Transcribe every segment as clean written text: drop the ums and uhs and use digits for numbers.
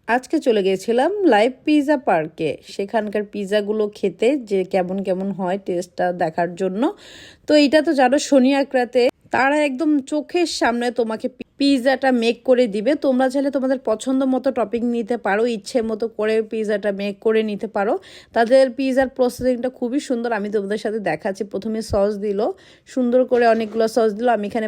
আজকে চলে গিয়েছিলাম লাইভ পিৎজা পার্কে। সেখানকার পিৎজাগুলো খেতে যে কেমন কেমন হয় টেস্টটা দেখার জন্য। তো এটা তো জানো শনি একরাতে তারা একদম চোখের সামনে তোমাকে পিৎজাটা মেক করে দিবে। তোমরা চাইলে তোমাদের পছন্দ মতো টপিং নিতে পারো, ইচ্ছে মতো করে পিৎজাটা মেক করে নিতে পারো। তাদের পিৎজার প্রসেসিংটা খুবই সুন্দর, আমি তোমাদের সাথে দেখাচ্ছি। প্রথমে সস দিল, সুন্দর করে অনেকগুলো সস দিল। আমি এখানে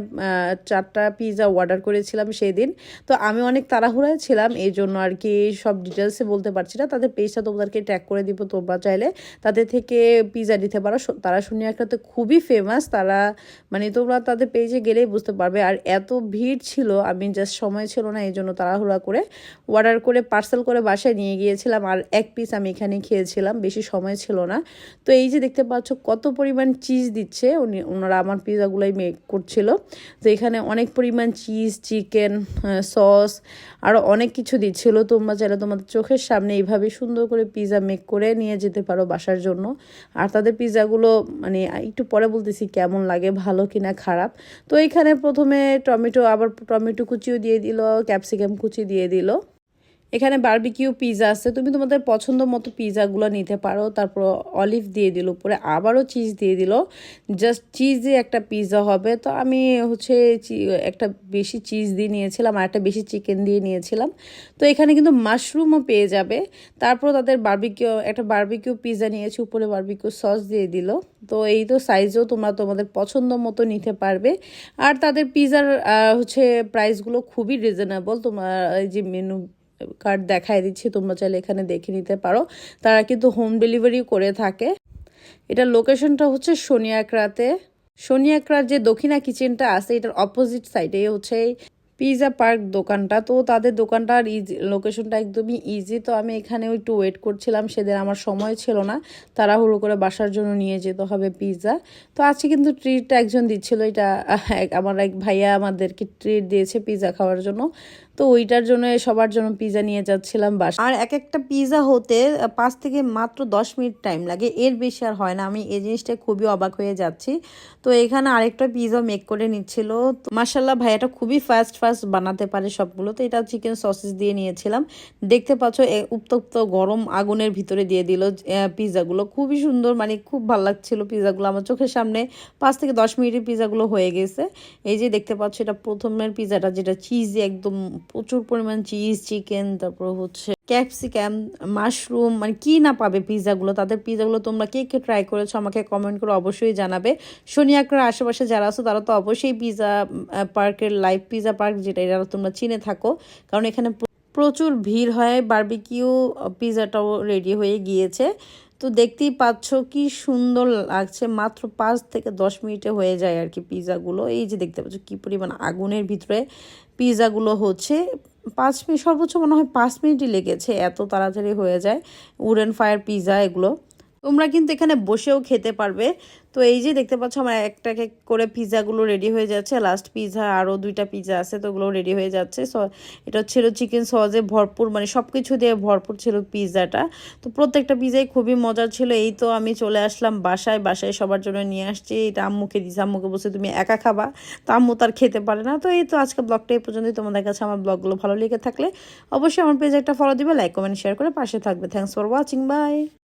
4টা পিৎজা অর্ডার করেছিলাম সেই দিন। তো আমি অনেক তাড়াহুড়ায় ছিলাম, এই জন্য আর কি সব ডিটেলসে বলতে পারছি না। তাদের পেজটা তোমাদেরকে ট্যাগ করে দিব, তোমরা চাইলে তাদের থেকে পিৎজা নিতে পারো। তারা শনি একরাতে খুবই ফেমাস, তারা মানে তোমরা তাদের পেজে গেলেই বুঝতে পারবে। আর এত ভিড় ছিল, আমি জাস্ট সময় ছিল না, এই জন্য তাড়াহুড়া করে অর্ডার করে পার্সেল করে বাসায় নিয়ে গিয়েছিলাম। আর এক পিস আমি এখানে খেয়েছিলাম, বেশি সময় ছিল না। তো এই যে দেখতে পাচ্ছ কত পরিমাণ চিজ দিচ্ছে, ওনারা আমার পিৎজাগুলোই মেক করছিল। তো এখানে অনেক পরিমাণ চিজ, চিকেন, সস আরও অনেক কিছু দিচ্ছিল। তোমরা চাইলে তোমাদের চোখের সামনে এইভাবে সুন্দর করে পিৎজা মেক করে নিয়ে যেতে পারো বাসার জন্য। আর তাদের পিৎজাগুলো মানে একটু পরে বলতেছি কেমন লাগে, ভালো কিনা খারাপ। তো এইখানে প্রথমে টমেটো, আবার টমেটো কুচিও দিয়ে দিল, ক্যাপসিকাম কুচি দিয়ে দিল। এখানে বারবিকিউ পিৎজা আছে, তুমি তোমাদের পছন্দ মতো পিৎজাগুলো নিতে পারো। তারপর অলিভ দিয়ে দিল উপরে, আবারও চিজ দিয়ে দিল। জাস্ট চিজে একটা পিৎজা হবে। তো আমি একটা বেশি চিজ দিয়ে নিয়েছিলাম, আর একটা বেশি চিকেন দিয়ে নিয়েছিলাম। তো এখানে কিন্তু মাশরুমও পেয়ে যাবে। তারপর তাদের একটা বারবিকিউ পিৎজা নিয়েছি, উপরে বারবিকিউ সস দিয়ে দিল। তো এই তো সাইজও তোমরা তোমাদের পছন্দ মতো নিতে পারবে। আর তাদের পিৎজার প্রাইসগুলো খুবই রিজনেবল। তোমার এই যে মেনু কার্ড দেখায় দিচ্ছি, তোমরা চাইলে এখানে দেখে নিতে পারো। তারা কিন্তু হোম ডেলিভারি করে থাকে। এটার লোকেশনটা হচ্ছে শনি একরাতে। শনি একরার যে দক্ষিণা কিচেনটা আছে, এটার অপোজিট সাইডে হচ্ছে পিৎজা পার্ক দোকানটা। তো তাদের দোকানটার লোকেশনটা একদমই ইজি। তো আমি এখানে একটু ওয়েট করছিলাম, সেদিন আমার সময় ছিল না, তাড়াহুড়ো করে বাসার জন্য নিয়ে যেতে হবে পিৎজা। তো আজকে কিন্তু ট্রিটটা একজন দিচ্ছিল, এটা আমার এক ভাইয়া আমাদেরকে ট্রিট দিয়েছে পিৎজা খাওয়ার জন্য। তো ওইটার জন্য সবার জন্য পিৎজা নিয়ে যাচ্ছিলাম বাসা। আর এক একটা পিৎজা হতে 5 থেকে মাত্র 10 মিনিট টাইম লাগে, এর বেশি আর হয় না। আমি এই জিনিসটা খুবই অবাক হয়ে যাচ্ছি। তো এখানে আরেকটা পিৎজা মেক করে নিচ্ছিল। মাশাল্লাহ ভাইয়াটা খুবই ফাস্ট বানাতে পারে সবগুলো। তো এটা চিকেন সসেস দিয়ে নিয়েছিলাম। দেখতে পাচ্ছ উত্তপ্ত গরম আগুনের ভিতরে দিয়ে দিল পিৎজাগুলো। খুবই সুন্দর, মানে খুব ভালো লাগছিল পিৎজাগুলো। আমার চোখের সামনে 5 থেকে 10 মিনিটের পিৎজাগুলো হয়ে গেছে। এই যে দেখতে পাচ্ছ এটা প্রথমের পিৎজাটা, যেটা চিজি একদম প্রচুর পরিমাণ চিজ, চিকেন, তারপর ক্যাপসিকাম, মাশরুম, মানে কি না পাবে পিৎজাগুলো। তাদের পিৎজাগুলো তোমরা কে কে ট্রাই করেছো আমাকে কমেন্ট করে অবশ্যই জানাবে। শনি একরার আশেপাশে যারা আছো তারা তো অবশ্যই পিৎজা পার্কের লাইভ পিৎজা পার্ক যেটা, এটা তোমরা চিনে থাকো, কারণ এখানে প্রচুর ভিড় হয়। বারবিকিউ পিৎজাটাও রেডি হয়ে গিয়েছে। তো দেখতেই পাচ্ছ কি সুন্দর লাগছে, মাত্র 5 থেকে 10 মিনিটে হয়ে যায় আর কি পিৎজাগুলো। এই যে দেখতে পাচ্ছ কি পরিমাণ আগুনের ভিতরে পিৎজাগুলো হচ্ছে। 5 মিনিট সর্বোচ্চ মনে হয় 5 মিনিটই লেগেছে, এত তাড়াতাড়ি হয়ে যায়। উডেন ফায়ার পিৎজা এগুলো, তোমরা কিন্তু এখানে বসেও খেতে পারবে। তো এই যে দেখতে পাচ্ছ আমার একটা এক করে পিৎজাগুলো রেডি হয়ে যাচ্ছে। লাস্ট পিৎজা আরও 2টা পিৎজা আছে, তো ওগুলো রেডি হয়ে যাচ্ছে। এটা ছিল চিকেন সসে ভরপুর, মানে সব কিছু দিয়ে ভরপুর ছিল পিৎজাটা। তো প্রত্যেকটা পিৎজাই খুবই মজার ছিল। এই তো আমি চলে আসলাম বাসায় সবার জন্য নিয়ে আসছি। এটা আম্মুকে দিয়েছি, আম্মুকে বলছে তুমি একা খাবা, তো আম্মু তার খেতে পারে না। তো এই তো আজকে ব্লগটা এই পর্যন্তই। তোমাদের কাছে আমার ব্লগগুলো ভালো লেগে থাকলে অবশ্যই আমার পেজে একটা ফলো দিবে, লাইক কমেন্ট শেয়ার করে পাশে থাকবে। Thanks for watching, by.